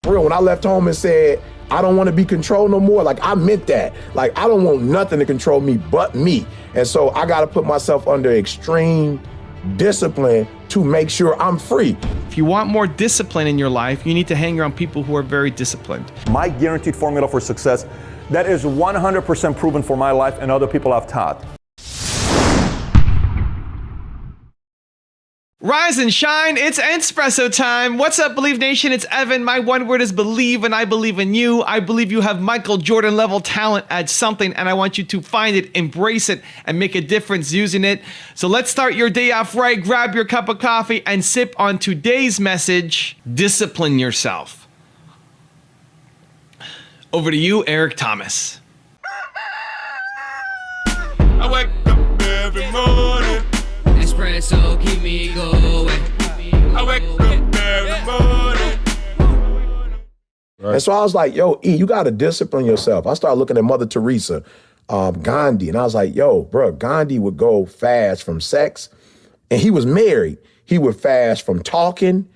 For real, when I left home and said, I don't want to be controlled no more, like I meant that. Like I don't want nothing to control me but me. And so I got to put myself under extreme discipline to make sure I'm free. If you want more discipline in your life, you need to hang around people who are very disciplined. My guaranteed formula for success that is 100% proven for my life and other people I've taught. Rise and shine, it's Espresso time. What's up, Believe Nation? It's Evan. My one word is believe, and I believe in you. I believe you have Michael Jordan level talent at something, and I want you to find it, embrace it, and make a difference using it. So let's start your day off right. Grab your cup of coffee and sip on today's message, discipline yourself. Over to you, Eric Thomas. I wake up every morning. Espresso keep me going. I wake up every morning. And so I was like, yo, E, you got to discipline yourself. I started looking at Mother Teresa, Gandhi, and I was like, yo, bro, Gandhi would go fast from sex, and he was married. He would fast from talking.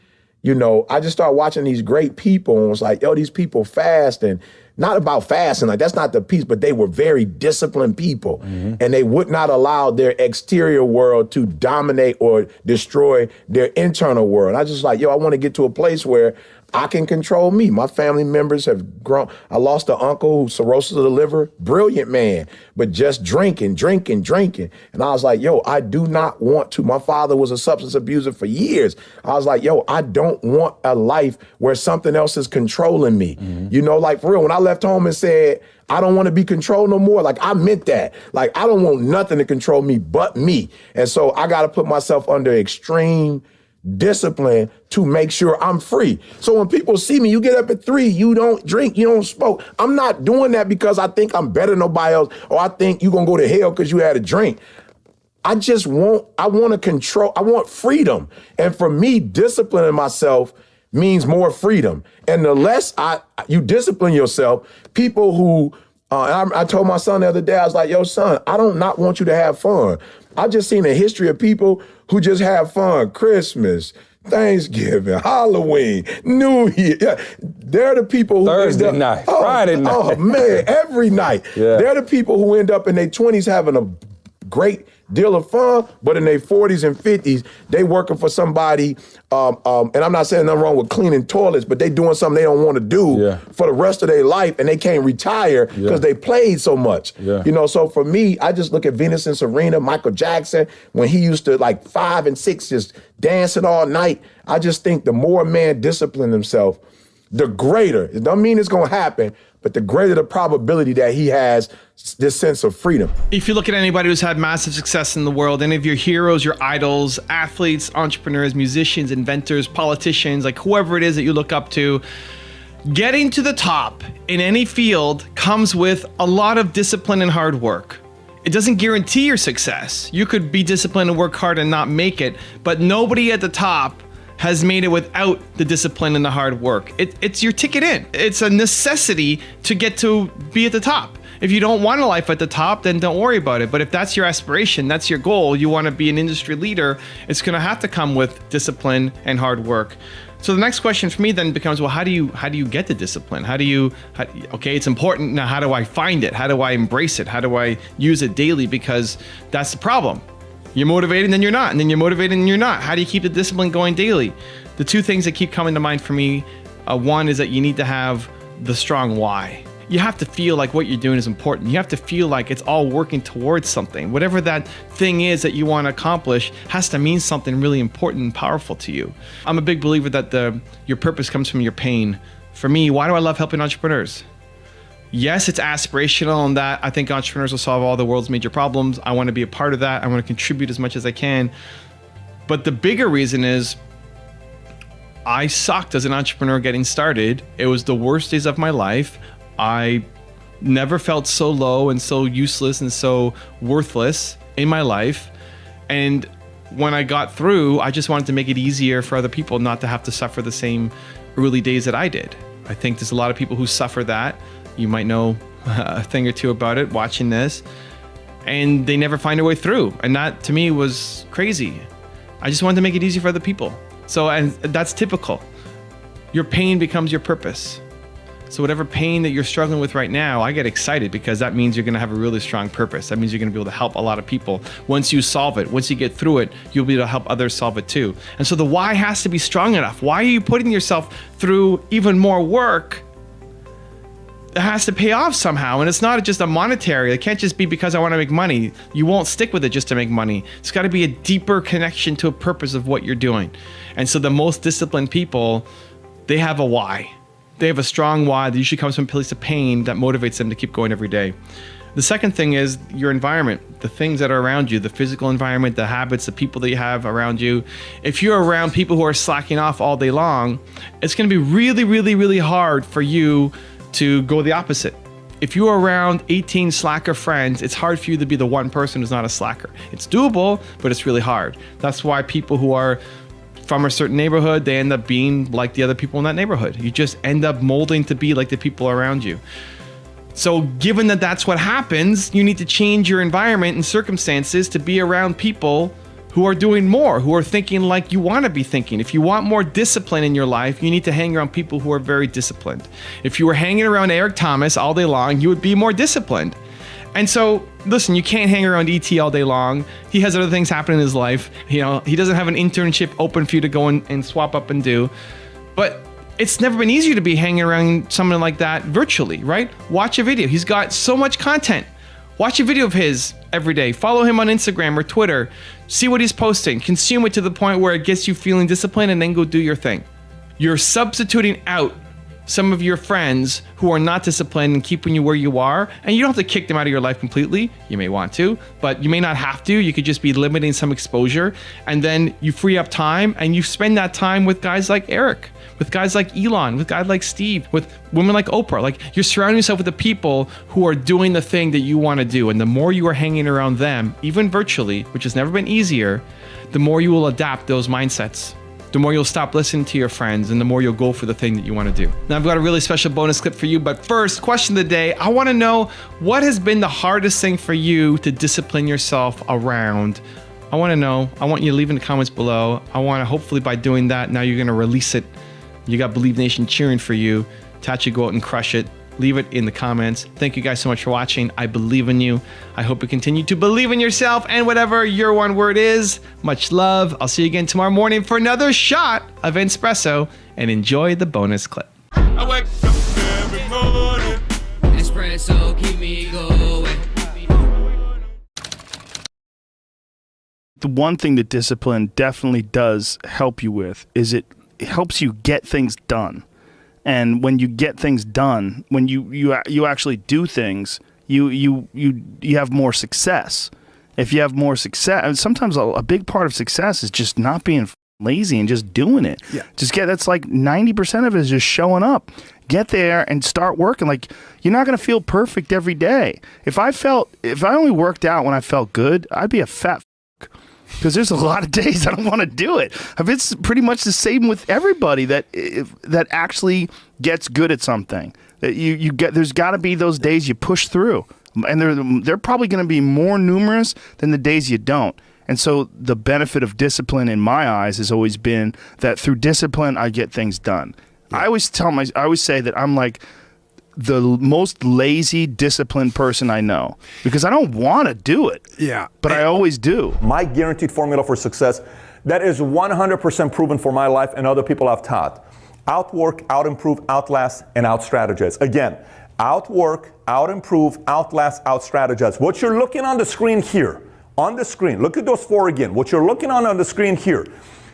You know, I just started watching these great people and was like, yo, these people fast, and not about fasting, like that's not the piece, but they were very disciplined people. Mm-hmm. And they would not allow their exterior world to dominate or destroy their internal world. I just like, yo, I want to get to a place where I can control me. My family members have grown. I lost an uncle who cirrhosis of the liver, brilliant man, but just drinking. And I was like, yo, I do not want to. My father was a substance abuser for years. I was like, yo, I don't want a life where something else is controlling me. Mm-hmm. You know, like for real, when I left home and said, I don't want to be controlled no more, like I meant that. Like I don't want nothing to control me but me. And so I got to put myself under extreme discipline to make sure I'm free. So when people see me, you get up at 3, you don't drink, you don't smoke. I'm not doing that because I think I'm better than nobody else, or I think you're gonna go to hell because you had a drink. I want to control, I want freedom. And for me, disciplining myself means more freedom. And the less you discipline yourself, people who, I told my son the other day, I was like, yo, son, I don't not want you to have fun. I just seen a history of people who just have fun. Christmas, Thanksgiving, Halloween, New Year. Yeah, they're the people who Thursday night, Friday night. Oh man, every night. Yeah. They're the people who end up in their 20s having a great deal of fun, but in their 40s and 50s, they working for somebody, and I'm not saying nothing wrong with cleaning toilets, but they doing something they don't want to do for the rest of their life, and they can't retire because they played so much. Yeah. You know, so for me, I just look at Venus and Serena, Michael Jackson, when he used to like 5 and 6 just dancing all night. I just think the more a man disciplines himself, the greater, it don't mean it's gonna happen, but the greater the probability that he has this sense of freedom. If you look at anybody who's had massive success in the world, any of your heroes, your idols, athletes, entrepreneurs, musicians, inventors, politicians, like whoever it is that you look up to, getting to the top in any field comes with a lot of discipline and hard work. It doesn't guarantee your success. You could be disciplined and work hard and not make it, but nobody at the top has made it without the discipline and the hard work. It's your ticket in. It's a necessity to get to be at the top. If you don't want a life at the top, then don't worry about it. But if that's your aspiration, that's your goal, you want to be an industry leader, it's going to have to come with discipline and hard work. So the next question for me then becomes, well, how do you get the discipline? Okay, it's important. Now, how do I find it? How do I embrace it? How do I use it daily? Because that's the problem. You're motivated and then you're not, and then you're motivated and you're not. How do you keep the discipline going daily? The two things that keep coming to mind for me, one is that you need to have the strong why. You have to feel like what you're doing is important. You have to feel like it's all working towards something. Whatever that thing is that you want to accomplish has to mean something really important and powerful to you. I'm a big believer that your purpose comes from your pain. For me, why do I love helping entrepreneurs? Yes, it's aspirational in that I think entrepreneurs will solve all the world's major problems. I want to be a part of that. I want to contribute as much as I can. But the bigger reason is I sucked as an entrepreneur getting started. It was the worst days of my life. I never felt so low and so useless and so worthless in my life. And when I got through, I just wanted to make it easier for other people not to have to suffer the same early days that I did. I think there's a lot of people who suffer that. You might know a thing or two about it watching this, and they never find their way through. And that to me was crazy. I just wanted to make it easy for other people. So, and that's typical. your pain becomes your purpose. So whatever pain that you're struggling with right now, I get excited because that means you're going to have a really strong purpose. That means you're going to be able to help a lot of people. Once you solve it, once you get through it, you'll be able to help others solve it too. And so the why has to be strong enough. Why are you putting yourself through even more work? It has to pay off somehow. And it's not just a monetary. It can't just be because I want to make money. You won't stick with it just to make money. It's got to be a deeper connection to a purpose of what you're doing. And so the most disciplined people, they have a why. They have a strong why that usually comes from a place of pain that motivates them to keep going every day. The second thing is your environment, the things that are around you, the physical environment, the habits, the people that you have around you. If you're around people who are slacking off all day long, it's going to be really, really, really hard for you to go the opposite. If you're around 18 slacker friends, it's hard for you to be the one person who's not a slacker. It's doable, but it's really hard. That's why people who are from a certain neighborhood, they end up being like the other people in that neighborhood. You just end up molding to be like the people around you. So given that that's what happens, you need to change your environment and circumstances to be around people who are doing more, who are thinking like you want to be thinking. If you want more discipline in your life, you need to hang around people who are very disciplined. If you were hanging around Eric Thomas all day long, you would be more disciplined. And so, listen, you can't hang around ET all day long. He has other things happening in his life. You know, he doesn't have an internship open for you to go and swap up and do. But it's never been easier to be hanging around someone like that virtually, right? Watch a video. He's got so much content. Watch a video of his every day. Follow him on Instagram or Twitter. See what he's posting. Consume it to the point where it gets you feeling disciplined, and then go do your thing. You're substituting out some of your friends who are not disciplined and keeping you where you are. And you don't have to kick them out of your life completely. You may want to, but you may not have to. You could just be limiting some exposure, and then you free up time and you spend that time with guys like Eric, with guys like Elon, with guys like Steve, with women like Oprah. Like, you're surrounding yourself with the people who are doing the thing that you want to do. And the more you are hanging around them, even virtually, which has never been easier, the more you will adapt those mindsets. The more you'll stop listening to your friends, and the more you'll go for the thing that you want to do. Now, I've got a really special bonus clip for you, but first, question of the day. I want to know, what has been the hardest thing for you to discipline yourself around? I want to know. I want you to leave in the comments below. I want to, hopefully by doing that, now you're going to release it. You got Believe Nation cheering for you to actually go out and crush it. Leave it in the comments. Thank you guys so much for watching. I believe in you. I hope you continue to believe in yourself and whatever your one word is. Much love. I'll see you again tomorrow morning for another shot of espresso, and enjoy the bonus clip. I wake up every morning. Espresso keep me going. The one thing that discipline definitely does help you with is it helps you get things done. And when you get things done, when you actually do things, you have more success. If you have more success, and sometimes a big part of success is just not being lazy and just doing it. Yeah. That's like 90% of it is just showing up. Get there and start working. Like, you're not going to feel perfect every day. If I only worked out when I felt good, I'd be a fat f***. Because there's a lot of days I don't want to do it. It's pretty much the same with everybody that actually gets good at something. That you get. There's got to be those days you push through, and they're probably going to be more numerous than the days you don't. And so the benefit of discipline, in my eyes, has always been that through discipline I get things done. Yeah. I always say that I'm like the most lazy, disciplined person I know, because I don't want to do it. Yeah. But I always do. My guaranteed formula for success that is 100% proven for my life and other people I've taught. Outwork, outimprove, outlast, and outstrategize. Again, outwork, outimprove, outlast, outstrategize. What you're looking on the screen here, on the screen, look at those four again. What you're looking on the screen here,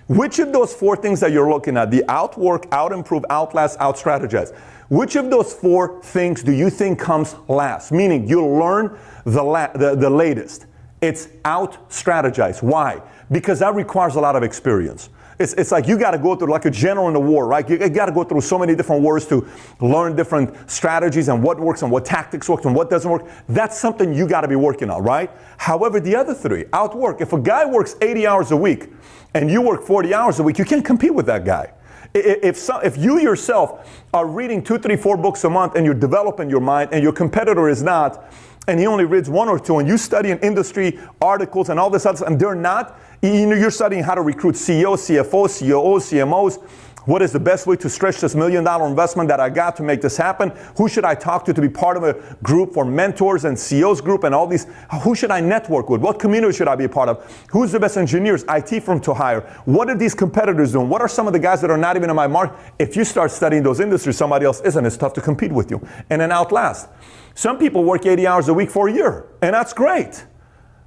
which of those four things that you're looking at, the outwork, outimprove, outlast, outstrategize, which of those four things do you think comes last? Meaning you'll learn the latest. It's out-strategize. Why? Because that requires a lot of experience. It's like you got to go through, like a general in a war, right? You got to go through so many different wars to learn different strategies and what works and what tactics work and what doesn't work. That's something you got to be working on, right? However, the other three, outwork. If a guy works 80 hours a week and you work 40 hours a week, you can't compete with that guy. If you yourself are reading 2, 3, 4 books a month and you're developing your mind, and your competitor is not, and he only reads 1 or 2, and you study in industry articles and all this other stuff, and they're not, you're studying how to recruit CEOs, CFOs, COOs, CMOs, What is the best way to stretch this $1 million investment that I got to make this happen? Who should I talk to be part of a group for mentors and CEOs group and all these? Who should I network with? What community should I be a part of? Who's the best engineers, IT firm to hire? What are these competitors doing? What are some of the guys that are not even in my market? If you start studying those industries, somebody else isn't. It's tough to compete with you. And then outlast. Some people work 80 hours a week for a year, and that's great.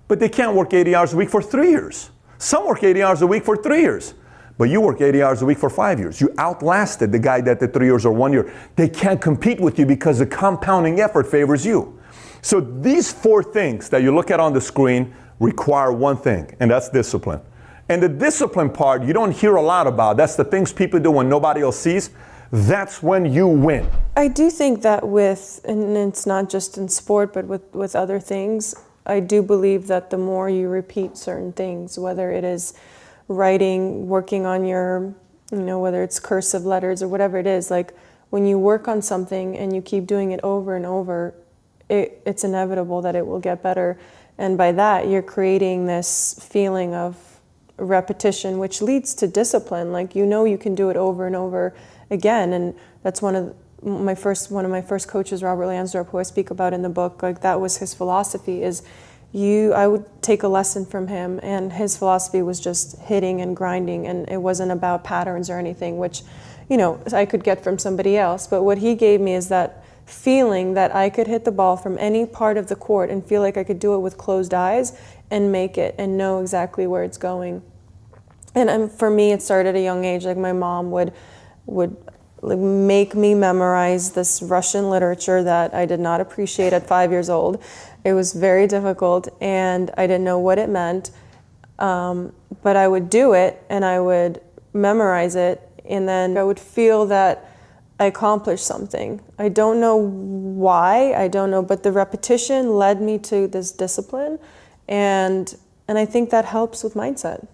But they can't work 80 hours a week for 3 years. Some work 80 hours a week for 3 years. But you work 80 hours a week for 5 years. You outlasted the guy that did 3 years or 1 year. They can't compete with you because the compounding effort favors you. So these 4 things that you look at on the screen require one thing, and that's discipline. And the discipline part, you don't hear a lot about. That's the things people do when nobody else sees. That's when you win. I do think that and it's not just in sport, but with other things, I do believe that the more you repeat certain things, whether it is writing, working on your, whether it's cursive letters or whatever it is, like when you work on something and you keep doing it over and over, it's inevitable that it will get better. And by that, you're creating this feeling of repetition, which leads to discipline. Like, you can do it over and over again. And that's one of my first coaches, Robert Lansdorp, who I speak about in the book. Like, that was his philosophy is I would take a lesson from him, and his philosophy was just hitting and grinding, and it wasn't about patterns or anything, which, I could get from somebody else. But what he gave me is that feeling that I could hit the ball from any part of the court and feel like I could do it with closed eyes and make it and know exactly where it's going. And for me, it started at a young age. Like, my mom would like make me memorize this Russian literature that I did not appreciate at 5 years old. It was very difficult, and I didn't know what it meant. But I would do it, and I would memorize it, and then I would feel that I accomplished something. I don't know why, but the repetition led me to this discipline, and I think that helps with mindset.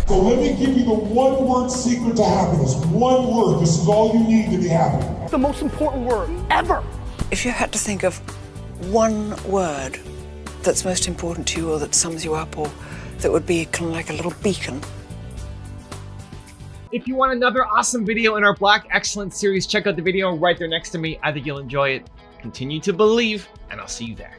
So let me give you the one-word secret to happiness. One word. This is all you need to be happy. The most important word ever. If you had to think of one word that's most important to you, or that sums you up, or that would be kind of like a little beacon. If you want another awesome video in our Black Excellence series, check out the video right there next to me. I think you'll enjoy it. Continue to believe, and I'll see you there.